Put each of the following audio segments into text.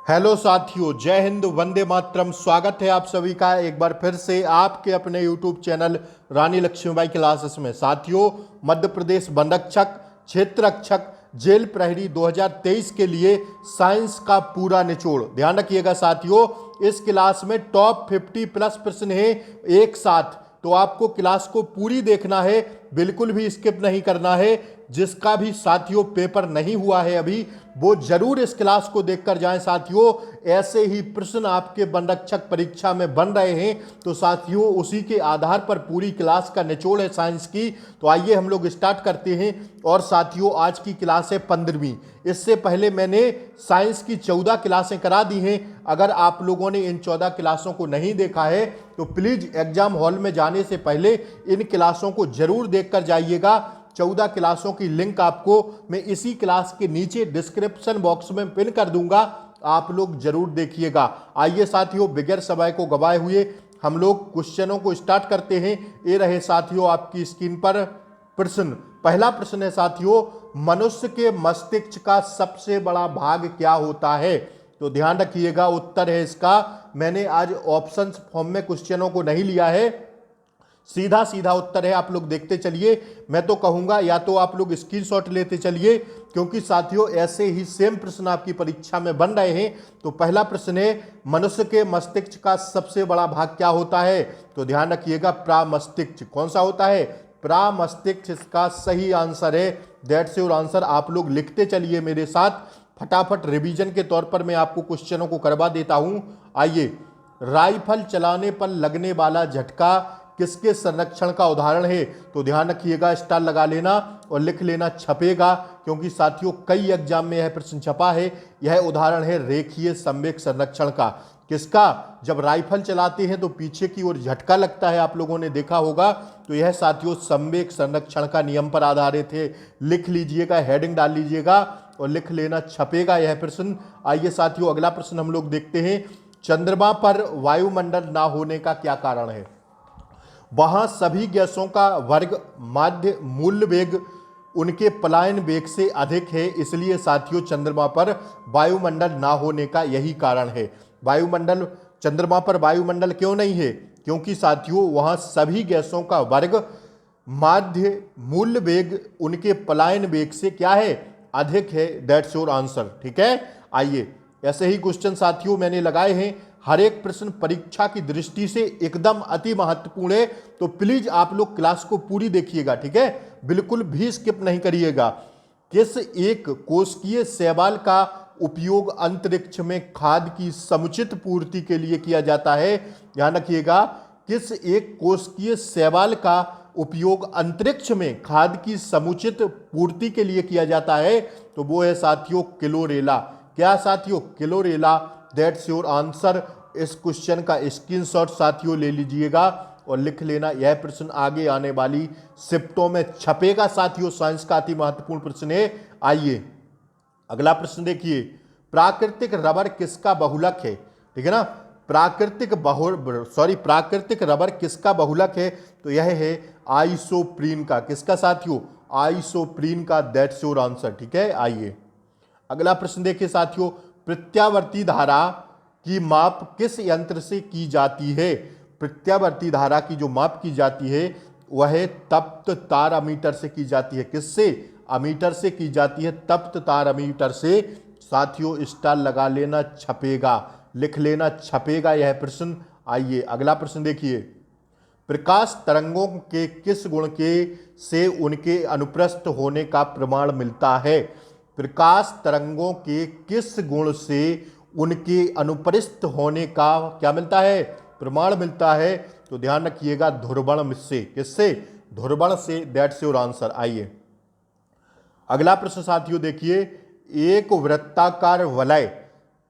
Hello साथियों, जय हिंद, वंदे मातरम। स्वागत है आप सभी का एक बार फिर से आपके अपने यूट्यूब चैनल रानी लक्ष्मीबाई क्लासेस में। साथियों, मध्य प्रदेश वन रक्षक क्षेत्र रक्षक जेल प्रहरी 2023 के लिए साइंस का पूरा निचोड़। ध्यान रखिएगा साथियों, इस क्लास में टॉप 50 प्लस प्रश्न है एक साथ, तो आपको क्लास को पूरी देखना है, बिल्कुल भी स्किप नहीं करना है। जिसका भी साथियों पेपर नहीं हुआ है अभी, वो जरूर इस क्लास को देखकर जाएं साथियों। ऐसे ही प्रश्न आपके वन रक्षक परीक्षा में बन रहे हैं, तो साथियों उसी के आधार पर पूरी क्लास का निचोड़ है साइंस की। तो आइए हम लोग स्टार्ट करते हैं। और साथियों, आज की क्लास है 15वीं। इससे पहले मैंने साइंस की 14 क्लासें करा दी हैं। अगर आप लोगों ने इन 14 क्लासों को नहीं देखा है तो प्लीज एग्जाम हॉल में जाने से पहले इन क्लासों को जरूर देखकर जाइएगा। 14 क्लासों की लिंक आपको मैं इसी क्लास के नीचे डिस्क्रिप्शन बॉक्स में पिन कर दूंगा, आप लोग जरूर देखिएगा। आइए साथियों, बगैर समय को गवाए हुए हम लोग क्वेश्चनों को स्टार्ट करते हैं। ये रहे साथियों आपकी स्क्रीन पर प्रश्न। पहला प्रश्न है साथियों, मनुष्य के मस्तिष्क का सबसे बड़ा भाग क्या होता है? तो ध्यान रखिएगा, उत्तर है इसका, मैंने आज ऑप्शंस फॉर्म में क्वेश्चनों को नहीं लिया है, सीधा सीधा उत्तर है। आप लोग देखते चलिए। मैं तो कहूंगा या तो आप लोग स्क्रीनशॉट लेते चलिए, क्योंकि साथियों ऐसे ही सेम प्रश्न आपकी परीक्षा में बन रहे हैं। तो पहला प्रश्न है, मनुष्य के मस्तिष्क का सबसे बड़ा भाग क्या होता है? तो ध्यान रखिएगा, प्रामस्तिष्क। कौन सा होता है? प्रामस्तिष्क इसका सही आंसर है। That's your answer. आप लोग लिखते चलिए मेरे साथ, फटाफट रिवीजन के तौर पर मैं आपको क्वेश्चनों को करवा देता हूं। आइए, राइफल चलाने पर लगने वाला झटका किसके संरक्षण का उदाहरण है? तो ध्यान रखिएगा, स्टार लगा लेना और लिख लेना छपेगा, क्योंकि साथियों कई एग्जाम में यह प्रश्न छपा है। यह उदाहरण है रेखीय संवेग संरक्षण का। किसका? जब राइफल चलाते हैं तो पीछे की ओर झटका लगता है, आप लोगों ने देखा होगा। तो यह साथियों संवेग संरक्षण का नियम पर आधारित है। लिख लीजिएगा, हेडिंग डाल लीजिएगा और लिख लेना छपेगा यह प्रश्न। आइए साथियों, अगला प्रश्न हम लोग देखते हैं। चंद्रमा पर वायुमंडल ना होने का क्या कारण है? वहां सभी गैसों का वर्ग माध्य मूल वेग उनके पलायन वेग से अधिक है, इसलिए साथियों चंद्रमा पर वायुमंडल ना होने का यही कारण है। वायुमंडल, चंद्रमा पर वायुमंडल क्यों नहीं है? क्योंकि साथियों वहां सभी गैसों का वर्ग माध्य मूल वेग उनके पलायन वेग से क्या है? अधिक है। That's your answer. ठीक है। आइए, ऐसे ही क्वेश्चन साथियों मैंने लगाए हैं। हर एक प्रश्न परीक्षा की दृष्टि से एकदम अति महत्वपूर्ण है, तो प्लीज आप लोग क्लास को पूरी देखिएगा। ठीक है, बिल्कुल भी स्किप नहीं करिएगा। किस एक कोशिकीय शैवाल का उपयोग अंतरिक्ष में खाद्य की समुचित पूर्ति के लिए किया जाता है? ध्यान रखिएगा, किस एक कोशिकीय शैवाल का उपयोग अंतरिक्ष में खाद्य की समुचित पूर्ति के लिए किया जाता है? तो वो है साथियों क्लोरेला। क्या साथियों? क्लोरेला। That's your answer. इस क्वेश्चन का स्क्रीनशॉट साथियों ले लीजिएगा और लिख लेना, यह प्रश्न आगे आने वाली शिफ्टों में छपेगा साथियों। साइंस का अति महत्वपूर्ण प्रश्न है। आइए अगला प्रश्न देखिए, प्राकृतिक रबर किसका बहुलक है? ठीक है ना, प्राकृतिक रबर किसका बहुलक है? तो यह है आइसोप्रीन का। किसका साथियों? आइसोप्रीन का। That's your answer. ठीक है। आइए अगला प्रश्न देखिए साथियों, प्रत्यावर्ती धारा की माप किस यंत्र से की जाती है? प्रत्यावर्ती धारा की जो माप की जाती है वह तप्त तार अमीटर से की जाती है। किससे? अमीटर से की जाती है, तप्त तार अमीटर से। साथियों स्टार लगा लेना छपेगा, लिख लेना छपेगा यह प्रश्न। आइए अगला प्रश्न देखिए, प्रकाश तरंगों के किस गुण के से उनके अनुप्रस्थ होने का प्रमाण मिलता है? प्रकाश तरंगों के किस गुण से उनके अनुप्रस्थ होने का क्या मिलता है? प्रमाण मिलता है। तो ध्यान रखिएगा, ध्रुवण से। किससे? ध्रुवण से। That's your answer. आइए अगला प्रश्न साथियों देखिए, एक वृत्ताकार वलय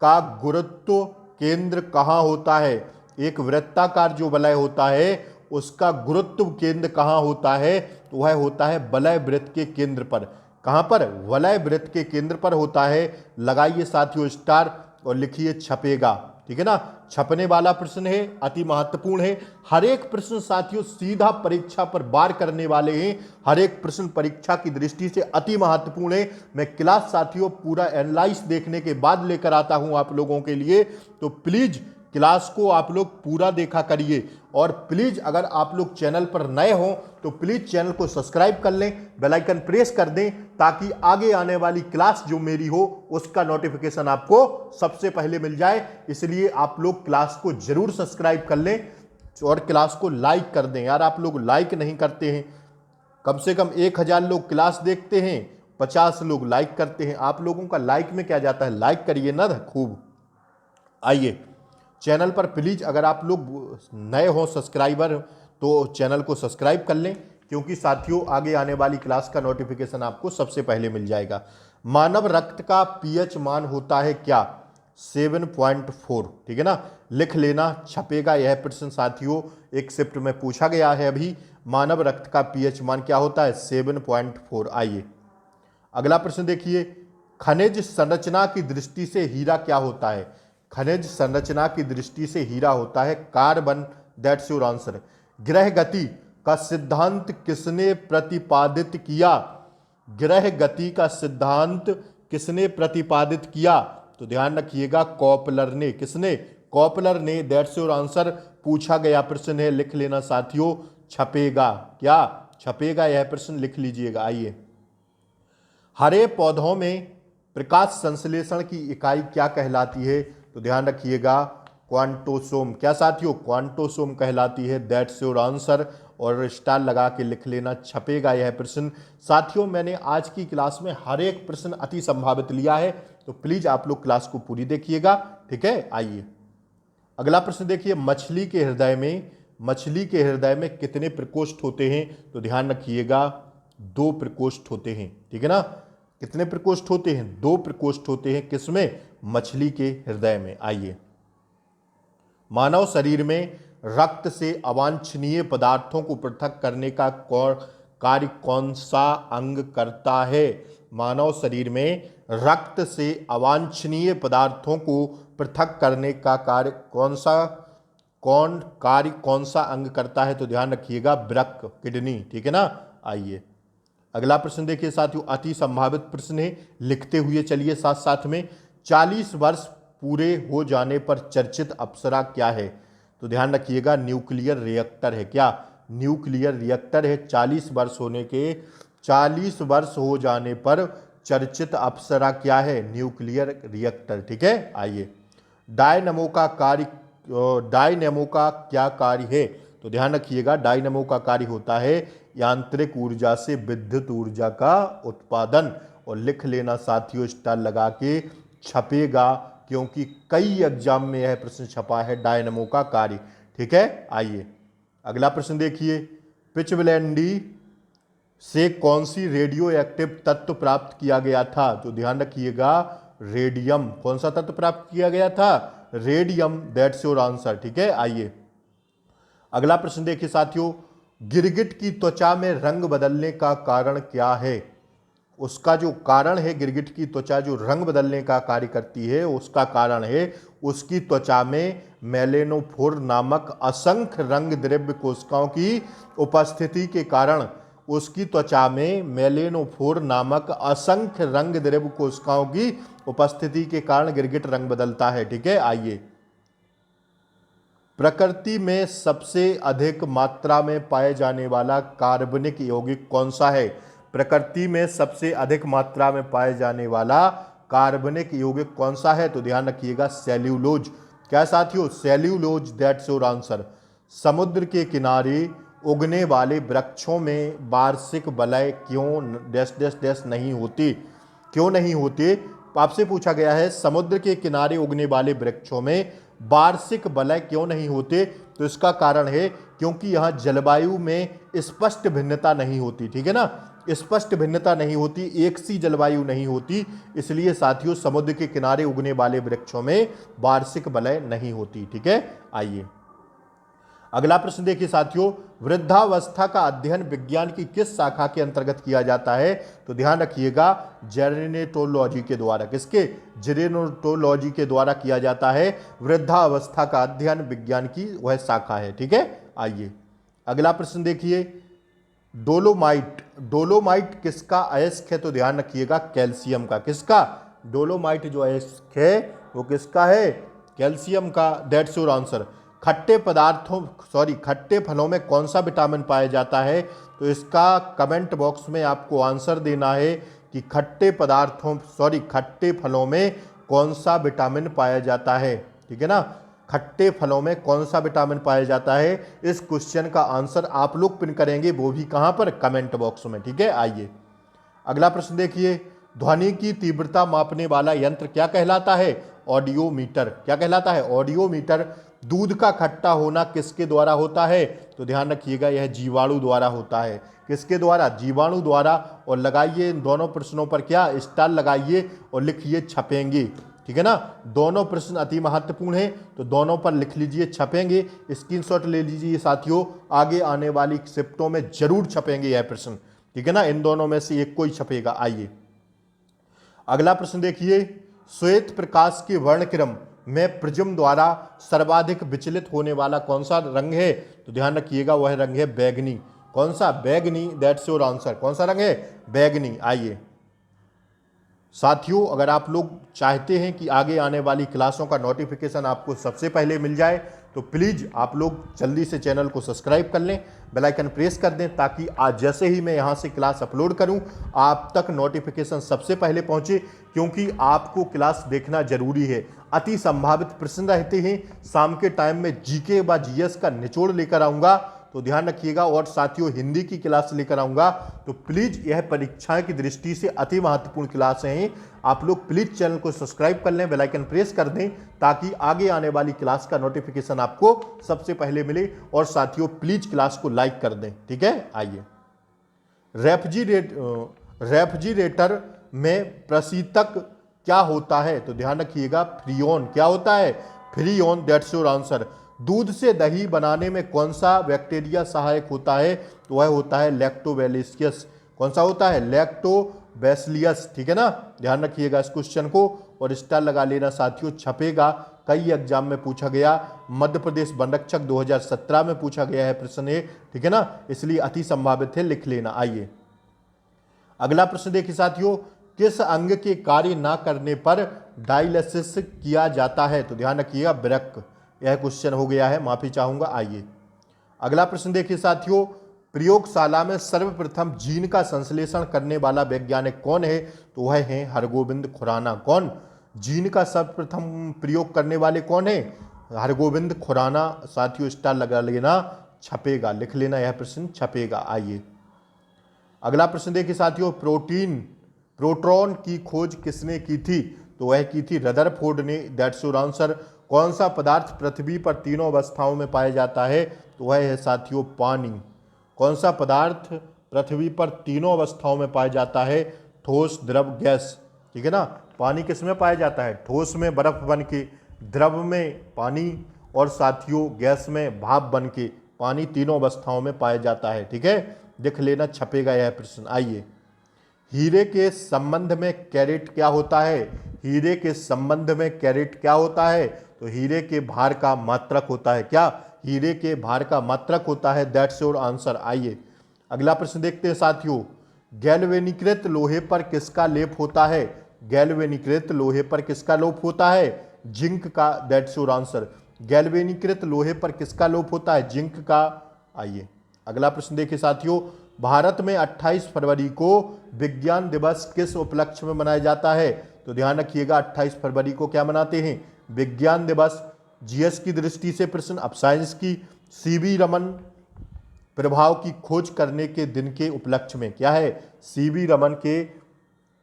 का गुरुत्व केंद्र कहाँ होता है? एक वृत्ताकार जो वलय होता है उसका गुरुत्व केंद्र कहाँ होता है? तो वह होता है वलय वृत्त के केंद्र पर। कहाँ पर? वलय वृत्त के केंद्र पर होता है। लगाइए साथियों स्टार और लिखिए छपेगा। ठीक है ना, छपने वाला प्रश्न है, अति महत्वपूर्ण है। हर एक प्रश्न साथियों सीधा परीक्षा पर वार करने वाले हैं। हर एक प्रश्न परीक्षा की दृष्टि से अति महत्वपूर्ण है। मैं क्लास साथियों पूरा एनालाइज देखने के बाद लेकर आता हूं आप लोगों के लिए, तो प्लीज क्लास को आप लोग पूरा देखा करिए। और प्लीज अगर आप लोग चैनल पर नए हो तो प्लीज चैनल को सब्सक्राइब कर लें, बेल आइकन प्रेस कर दें, ताकि आगे आने वाली क्लास जो मेरी हो उसका नोटिफिकेशन आपको सबसे पहले मिल जाए। इसलिए आप लोग क्लास को जरूर सब्सक्राइब कर लें और क्लास को लाइक कर दें। यार आप लोग लाइक नहीं करते हैं। कम से कम 1000 लोग क्लास देखते हैं, 50 लोग लाइक करते हैं। आप लोगों का लाइक में क्या जाता है, लाइक करिए ना खूब। आइए चैनल पर प्लीज अगर आप लोग नए हो सब्सक्राइबर तो चैनल को सब्सक्राइब कर लें, क्योंकि साथियों आगे आने वाली क्लास का नोटिफिकेशन आपको सबसे पहले मिल जाएगा। मानव रक्त का पीएच मान होता है क्या? 7.4। ठीक है ना, लिख लेना, छपेगा यह प्रश्न साथियों, एक शिफ्ट में पूछा गया है अभी। मानव रक्त का पीएच मान क्या होता है? 7.4। आइए अगला प्रश्न देखिए, खनिज संरचना की दृष्टि से हीरा क्या होता है? खनिज संरचना की दृष्टि से हीरा होता है कार्बन। That's your answer. ग्रह गति का सिद्धांत किसने प्रतिपादित किया? ग्रह गति का सिद्धांत किसने प्रतिपादित किया? तो ध्यान रखिएगा, कॉपलर ने। किसने? कॉपलर ने। That's your answer. पूछा गया प्रश्न है, लिख लेना साथियों, छपेगा। क्या छपेगा यह प्रश्न, लिख लीजिएगा। आइए, हरे पौधों में प्रकाश संश्लेषण की इकाई क्या कहलाती है? तो ध्यान रखिएगा, क्वांटोसोम। क्या साथियों? क्वांटोसोम कहलाती है। That's your answer. और स्टार लगा के लिख लेना, छपेगा यह प्रश्न। साथियों मैंने आज की क्लास में हर एक प्रश्न अति संभावित लिया है, तो प्लीज आप लोग क्लास को पूरी देखिएगा। ठीक है, आइए अगला प्रश्न देखिए, मछली के हृदय में कितने प्रकोष्ठ होते हैं? तो ध्यान रखिएगा, 2 प्रकोष्ठ होते हैं। ठीक है ना, कितने प्रकोष्ठ होते हैं? 2 प्रकोष्ठ होते हैं। किसमें? मछली के हृदय में। आइए, मानव शरीर में रक्त से अवांछनीय पदार्थों को पृथक करने का कार्य कौन सा अंग करता है? मानव शरीर में रक्त से अवांछनीय पदार्थों को पृथक करने का कार्य कौन सा अंग करता है? तो ध्यान रखिएगा, वृक्क, किडनी। ठीक है ना। आइए अगला प्रश्न देखिए साथियों, अति संभावित प्रश्न है, लिखते हुए चलिए साथ साथ में। 40 वर्ष पूरे हो जाने पर चर्चित अप्सरा क्या है? तो ध्यान रखिएगा, न्यूक्लियर रिएक्टर है। क्या? न्यूक्लियर रिएक्टर है। 40 वर्ष हो जाने पर चर्चित अप्सरा क्या है? Nuclear reactor. ठीक है, आइए, डायनमो का क्या कार्य है? तो ध्यान रखिएगा, डायनमो का कार्य होता है यांत्रिक ऊर्जा से विद्युत ऊर्जा का उत्पादन। और लिख लेना साथियों, स्टार लगा के, छपेगा, क्योंकि कई एग्जाम में यह प्रश्न छपा है, डायनमो का कार्य। ठीक है, आइए अगला प्रश्न देखिए, पिचब्लेंडी से कौन सी रेडियो एक्टिव तत्व प्राप्त किया गया था? तो ध्यान रखिएगा, रेडियम। कौन सा तत्व प्राप्त किया गया था? रेडियम। That's your answer. ठीक है, आइए अगला प्रश्न देखिए साथियों, गिरगिट की त्वचा में रंग बदलने का कारण क्या है? उसका जो कारण है, गिरगिट की त्वचा जो रंग बदलने का कार्य करती है, उसका कारण है उसकी त्वचा में मेलेनोफोर नामक असंख्य रंग द्रव्य कोशिकाओं की उपस्थिति के कारण। उसकी त्वचा में मेलेनोफोर नामक असंख्य रंग द्रव्य कोशिकाओं की उपस्थिति के कारण गिरगिट रंग बदलता है। ठीक है, आइए, प्रकृति में सबसे अधिक मात्रा में पाए जाने वाला कार्बनिक यौगिक कौन सा है? प्रकृति में सबसे अधिक मात्रा में पाए जाने वाला कार्बनिक यौगिक कौन सा है? तो ध्यान रखिएगा, सेल्यूलोज। क्या साथियों? सेल्यूलोज। That's your answer. समुद्र के किनारे उगने वाले वृक्षों में वार्षिक वलय क्यों डैश डैश डैश नहीं होते? क्यों नहीं होते? आपसे पूछा गया है, समुद्र के किनारे उगने वाले वृक्षों में वार्षिक वलय क्यों नहीं होते? तो इसका कारण है क्योंकि यहाँ जलवायु में स्पष्ट भिन्नता नहीं होती। ठीक है ना, स्पष्ट भिन्नता नहीं होती, एक सी जलवायु नहीं होती, इसलिए साथियों समुद्र के किनारे उगने वाले वृक्षों में वार्षिक वलय नहीं होती। ठीक है, आइए अगला प्रश्न देखिए साथियों, वृद्धावस्था का अध्ययन विज्ञान की किस शाखा के अंतर्गत किया जाता है? तो ध्यान रखिएगा, जेरेनेटोलॉजी के द्वारा। किसके? जेरेनेटोलॉजी के द्वारा किया जाता है। वृद्धावस्था का अध्ययन विज्ञान की वह शाखा है। ठीक है, आइए अगला प्रश्न देखिए, डोलोमाइट, डोलोमाइट किसका अयस्क है? तो ध्यान रखिएगा, कैल्शियम का। किसका? डोलोमाइट जो अयस्क है वो किसका है? कैल्शियम का। That's your answer. खट्टे फलों में कौन सा विटामिन पाया जाता है? तो इसका कमेंट बॉक्स में आपको आंसर देना है कि खट्टे फलों में कौन सा विटामिन पाया जाता है। ठीक है ना, खट्टे फलों में कौन सा विटामिन पाया जाता है? इस क्वेश्चन का आंसर आप लोग पिन करेंगे, वो भी कहां पर? कमेंट बॉक्स में। ठीक है, आइए अगला प्रश्न देखिए, ध्वनि की तीव्रता मापने वाला यंत्र क्या कहलाता है? ऑडियोमीटर। क्या कहलाता है? ऑडियोमीटर। दूध का खट्टा होना किसके द्वारा होता है? तो ध्यान रखिएगा, यह जीवाणु द्वारा होता है। किसके द्वारा? जीवाणु द्वारा। और लगाइए इन दोनों प्रश्नों पर क्या? स्टार लगाइए और लिखिए छपेंगे। ठीक है ना, दोनों प्रश्न अति महत्वपूर्ण हैं, तो दोनों पर लिख लीजिए छपेंगे। स्क्रीनशॉट ले लीजिए साथियों, आगे आने वाली शिफ्टों में जरूर छपेंगे यह प्रश्न। ठीक है ना, इन दोनों में से एक कोई छपेगा। आइए अगला प्रश्न देखिए, श्वेत प्रकाश के वर्णक्रम में प्रिज्म द्वारा सर्वाधिक विचलित होने वाला कौन सा रंग है? तो ध्यान रखिएगा, वह रंग है बैगनी। कौन सा? बैगनी। That's your answer. कौन सा रंग है? बैगनी। आइए साथियों, अगर आप लोग चाहते हैं कि आगे आने वाली क्लासों का नोटिफिकेशन आपको सबसे पहले मिल जाए, तो प्लीज़ आप लोग जल्दी से चैनल को सब्सक्राइब कर लें, बेल आइकन प्रेस कर दें, ताकि आज जैसे ही मैं यहाँ से क्लास अपलोड करूँ आप तक नोटिफिकेशन सबसे पहले पहुँचे। क्योंकि आपको क्लास देखना जरूरी है। अति संभावित प्रश्न रहते हैं। शाम के टाइम में जीके व जीएस का निचोड़ लेकर आऊँगा, तो ध्यान रखिएगा। और साथियों, हिंदी की क्लास लेकर आऊँगा, तो प्लीज़ यह परीक्षाएं की दृष्टि से अति महत्वपूर्ण क्लास हैं। आप लोग प्लीज़ चैनल को सब्सक्राइब कर लें, बेल आइकन प्रेस कर दें, ताकि आगे आने वाली क्लास का नोटिफिकेशन आपको सबसे पहले मिले। और साथियों, प्लीज़ क्लास को लाइक कर दें। ठीक है, आइए रेफ्रिजरेटर में प्रशीतक क्या होता है? तो ध्यान रखिएगा, फ्रीओन। क्या होता है? फ्रीओन। That's your answer. दूध से दही बनाने में कौन सा बैक्टीरिया सहायक होता है? तो वह होता है लैक्टोबैसिलस। कौन सा होता है? लैक्टोबैसिलस। ठीक है ना, ध्यान रखिएगा इस क्वेश्चन को और स्टार लगा लेना साथियों, छपेगा। कई एग्जाम में पूछा गया, मध्य प्रदेश वन रक्षक 2017 में पूछा गया है प्रश्न ये। ठीक है ना, इसलिए अति संभावित है, लिख लेना। आइए अगला प्रश्न देखिए साथियों, किस अंग के कार्य ना करने पर डायलिसिस किया जाता है? तो ध्यान रखिएगा, वृक्क। यह क्वेश्चन हो गया है, माफी चाहूंगा। आइए अगला प्रश्न देखिए साथियों, प्रयोगशाला में सर्वप्रथम जीन का संश्लेषण करने वाला वैज्ञानिक कौन है? तो वह है हरगोविंद खुराना। कौन? जीन का सर्वप्रथम प्रयोग करने वाले कौन है? हरगोविंद खुराना। साथियों स्टार लगा लेना, छपेगा, लिख लेना, यह प्रश्न छपेगा। आइए अगला प्रश्न देखिए साथियों, प्रोटॉन की खोज किसने की थी? तो वह की थी रदरफोर्ड ने। That's your answer. कौन सा पदार्थ पृथ्वी पर तीनों अवस्थाओं में पाया जाता है? तो वह है साथियों पानी। कौन सा पदार्थ पृथ्वी पर तीनों अवस्थाओं में पाया जाता है? ठोस, द्रव, गैस। ठीक है ना, पानी किस में पाया जाता है? ठोस में बर्फ बन के, द्रव में पानी, और साथियों गैस में भाप बन के। पानी तीनों अवस्थाओं में पाया जाता है। ठीक है, देख लेना, छपेगा यह प्रश्न। आइए हीरे के संबंध में कैरेट क्या होता है? हीरे के संबंध में कैरेट क्या होता है? तो हीरे के भार का मात्रक होता है। क्या? हीरे के भार का मात्रक होता है। That's your answer. आइए अगला प्रश्न देखते हैं साथियों, गैल्वेनीकृत लोहे पर किसका लेप होता है? गैल्वेनीकृत लोहे पर किसका लेप होता है? जिंक का। That's your answer. गैल्वेनीकृत लोहे पर किसका लेप होता है? जिंक का। आइए अगला प्रश्न देखिए साथियों, भारत में 28 फरवरी को विज्ञान दिवस किस उपलक्ष्य में मनाया जाता है? तो ध्यान रखिएगा, 28 फरवरी को क्या मनाते हैं? विज्ञान दिवस। जीएस की दृष्टि से प्रश्न, अब साइंस की, सीवी रमन प्रभाव की खोज करने के दिन के उपलक्ष्य में। क्या है? सीवी रमन के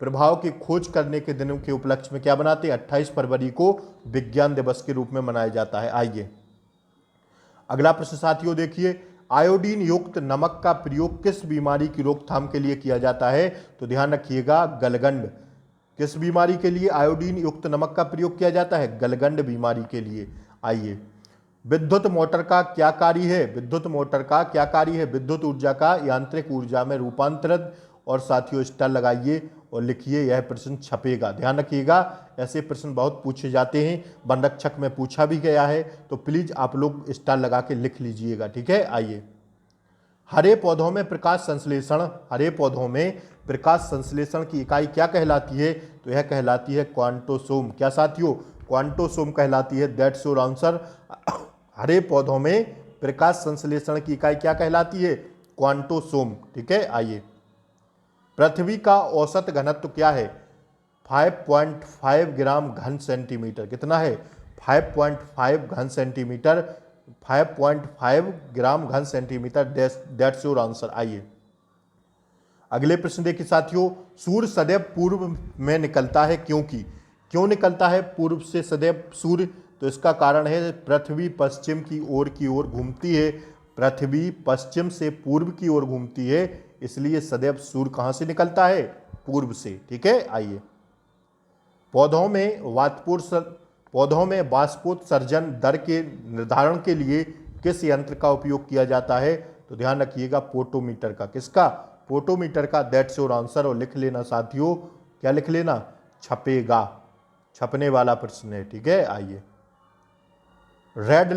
प्रभाव की खोज करने के दिन के उपलक्ष्य में क्या बनाते हैं? 28 फरवरी को विज्ञान दिवस के रूप में मनाया जाता है। आइए अगला प्रश्न साथियों देखिए, आयोडीन युक्त नमक का प्रयोग किस बीमारी की रोकथाम के लिए किया जाता है? तो ध्यान रखिएगा, गलगंड। किस बीमारी के लिए आयोडीन युक्त नमक का प्रयोग किया जाता है? गलगंड बीमारी के लिए। आइए विद्युत मोटर का क्या कार्य है? विद्युत मोटर का क्या कार्य है? विद्युत ऊर्जा का यांत्रिक ऊर्जा में रूपांतरित। और साथियों स्टार लगाइए और लिखिए, यह प्रश्न छपेगा। ध्यान रखिएगा, ऐसे प्रश्न बहुत पूछे जाते हैं, वन रक्षक में पूछा भी गया है, तो प्लीज आप लोग स्टार लगा के लिख लीजिएगा। ठीक है, आइए। हरे पौधों में प्रकाश संश्लेषण, हरे पौधों में प्रकाश संश्लेषण की इकाई क्या कहलाती है? तो यह कहलाती है क्वांटोसोम। क्या साथियों? क्वांटोसोम कहलाती है। That's your answer. हरे पौधों में प्रकाश संश्लेषण की इकाई क्या कहलाती है? क्वांटोसोम। ठीक है, आइए। पृथ्वी का औसत घनत्व क्या है? 5.5 ग्राम घन सेंटीमीटर। कितना है? 5.5 घन सेंटीमीटर, 5.5 ग्राम घन सेंटीमीटर। That's your answer. आइए अगले प्रश्न देखिए साथियों। सूर्य सदैव पूर्व में निकलता है, क्योंकि क्यों निकलता है पूर्व से सदैव सूर्य? तो इसका कारण है पृथ्वी पश्चिम की ओर घूमती है। पृथ्वी पश्चिम से पूर्व की ओर घूमती है, इसलिए सदैव सूर्य कहां से निकलता है? पूर्व से। ठीक है, आइए। पौधों में वाष्पोत्सर्जन दर के निर्धारण के लिए किस यंत्र का उपयोग किया जाता है? तो ध्यान रखिएगा, पोटोमीटर का। किसका? पोटोमीटर का। That's your answer. और लिख लेना साथियों, क्या लिख लेना? छपेगा, छपने वाला प्रश्न है। ठीक है, आइए। रेड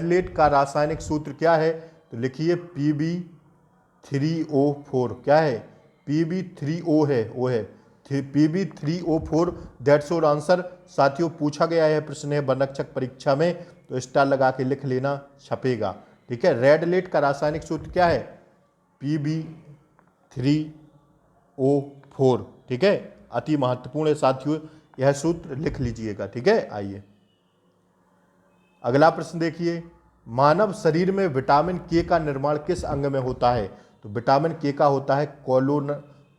लेड का रासायनिक सूत्र क्या है? तो लिखिए Pb3O4। क्या है? Pb3O है, वो है Pb3O4। That's your answer. साथियों पूछा गया है प्रश्न है वन रक्षक परीक्षा में, तो स्टार लगा के लिख लेना, छपेगा। ठीक है, रेड लेड का रासायनिक सूत्र क्या है? Pb3O4। ठीक है, अति महत्वपूर्ण है साथियों, यह सूत्र लिख लीजिएगा। ठीक है, आइए अगला प्रश्न देखिए। मानव शरीर में विटामिन के का निर्माण किस अंग में होता है? तो विटामिन के का होता है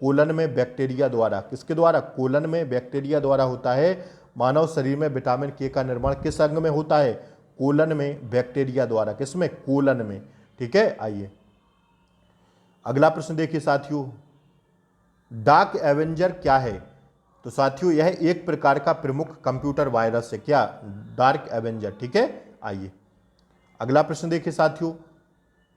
कोलन में बैक्टीरिया द्वारा। किसके द्वारा? कोलन में बैक्टीरिया द्वारा होता है। मानव शरीर में विटामिन के का निर्माण किस अंग में होता है? कोलन में बैक्टीरिया द्वारा। किसमें? कोलन में। ठीक है, आइए अगला प्रश्न देखिए साथियों। डार्क एवेंजर क्या है? तो साथियों यह एक प्रकार का प्रमुख कंप्यूटर वायरस है। क्या? Dark Avenger. ठीक है, आइए अगला प्रश्न देखिए साथियों।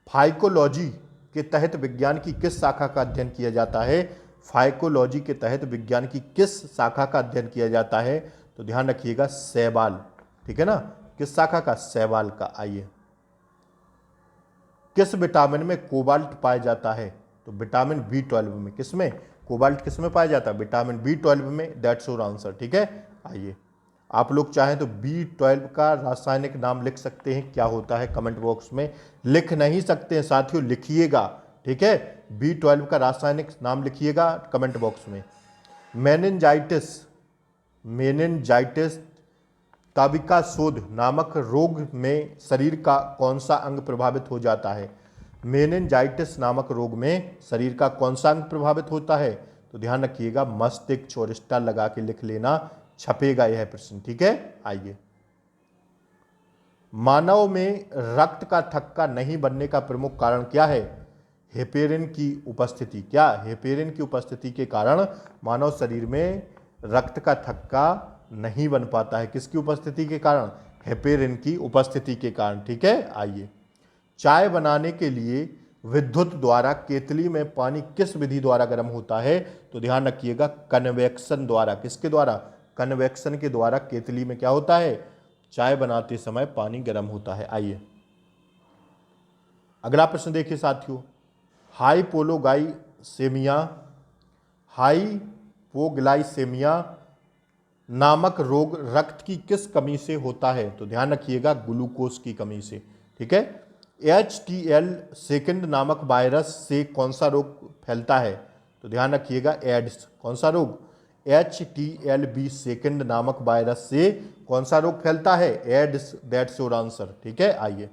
फाइकोलॉजी के तहत विज्ञान की किस शाखा का अध्ययन किया जाता है? फाइकोलॉजी के तहत विज्ञान की किस शाखा का अध्ययन किया जाता है? तो ध्यान रखिएगा, शैवाल। ठीक है ना, किस शाखा का? शैवाल का। आइए। किस विटामिन में कोबाल्ट पाया जाता है? तो विटामिन B12 में। किसमें? कोबाल्ट किसमें पाया जाता है? विटामिन B12 में। That's your answer. ठीक है, आइए आप लोग चाहें तो B12 का रासायनिक नाम लिख सकते हैं, क्या होता है? कमेंट बॉक्स में लिख नहीं सकते हैं साथियों, लिखिएगा। ठीक है, B12 का रासायनिक नाम लिखिएगा कमेंट बॉक्स में। मेनिनजाइटिस ताबिका शोध नामक रोग में शरीर का कौन सा अंग प्रभावित हो जाता है? मेनिनजाइटिस नामक रोग में शरीर का कौन सा अंग प्रभावित होता है? तो ध्यान रखिएगा, मस्तिष्क। और स्टार लगा के लिख लेना, छपेगा यह प्रश्न। ठीक है, आइए। मानव में रक्त का थक्का नहीं बनने का प्रमुख कारण क्या है? हेपेरिन की उपस्थिति। क्या? हेपेरिन की उपस्थिति के कारण मानव शरीर में रक्त का थक्का नहीं बन पाता है। किसकी उपस्थिति के कारण? हेपेरिन की उपस्थिति के कारण। ठीक है, आइए। चाय बनाने के लिए विद्युत द्वारा केतली में पानी किस विधि द्वारा गर्म होता है? तो ध्यान रखिएगा, कन्वेक्शन द्वारा। किसके द्वारा? कन्वेक्शन के द्वारा केतली में क्या होता है? चाय बनाते समय पानी गर्म होता है। आइए अगला प्रश्न देखिए साथियों। हाइपोग्लाइसेमिया नामक रोग रक्त की किस कमी से होता है? तो ध्यान रखिएगा, ग्लूकोज की कमी से। ठीक है। HTL सेकंड नामक वायरस से कौन सा रोग फैलता है? तो ध्यान रखिएगा, एड्स। कौन सा रोग? HTLV सेकंड नामक वायरस से कौन सा रोग फैलता है? एड्स। That's your answer. ठीक है, आइए।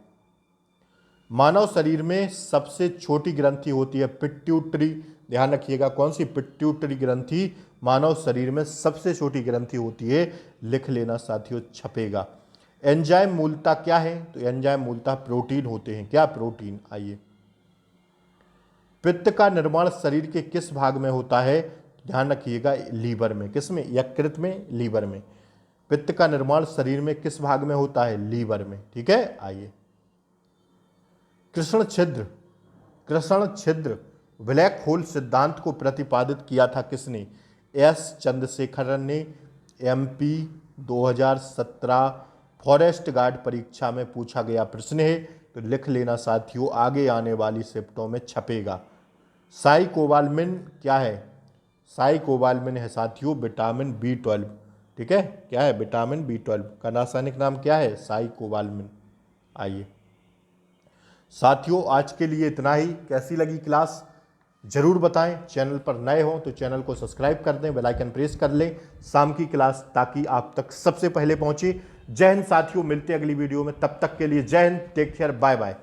मानव शरीर में सबसे छोटी ग्रंथि होती है पिट्यूटरी। ध्यान रखिएगा, कौन सी? पिट्यूटरी ग्रंथि मानव शरीर में सबसे छोटी ग्रंथि होती है। लिख लेना साथियों, छपेगा। एंजाइम मूलतः क्या है? तो एंजाइम मूलतः प्रोटीन होते हैं। क्या? प्रोटीन। आइए। पित्त का निर्माण शरीर के किस भाग में होता है? ध्यान रखिएगा, लीवर में। किस में? यकृत में, लीवर में। पित्त का निर्माण शरीर में किस भाग में होता है? लीवर में। ठीक है, आइए। कृष्ण छिद्र ब्लैक होल सिद्धांत को प्रतिपादित किया था किसने? एस चंद्रशेखरन ने। एमपी 2017 फॉरेस्ट गार्ड परीक्षा में पूछा गया प्रश्न है, तो लिख लेना साथियों, आगे आने वाली शिफ्टों में छपेगा। साइकोबाल्मिन क्या है? साइकोबाल्मिन है साथियों विटामिन B12। ठीक है, क्या है? विटामिन B12 का रासायनिक नाम क्या है? साइकोबाल्मिन। आइए साथियों, आज के लिए इतना ही। कैसी लगी क्लास जरूर बताएं। चैनल पर नए हो तो चैनल को सब्सक्राइब कर दें, बेल आइकन प्रेस कर लें शाम की क्लास, ताकि आप तक सबसे पहले पहुंचे। जय हिंद साथियों, मिलते हैं अगली वीडियो में। तब तक के लिए जय Hind, take care, bye bye.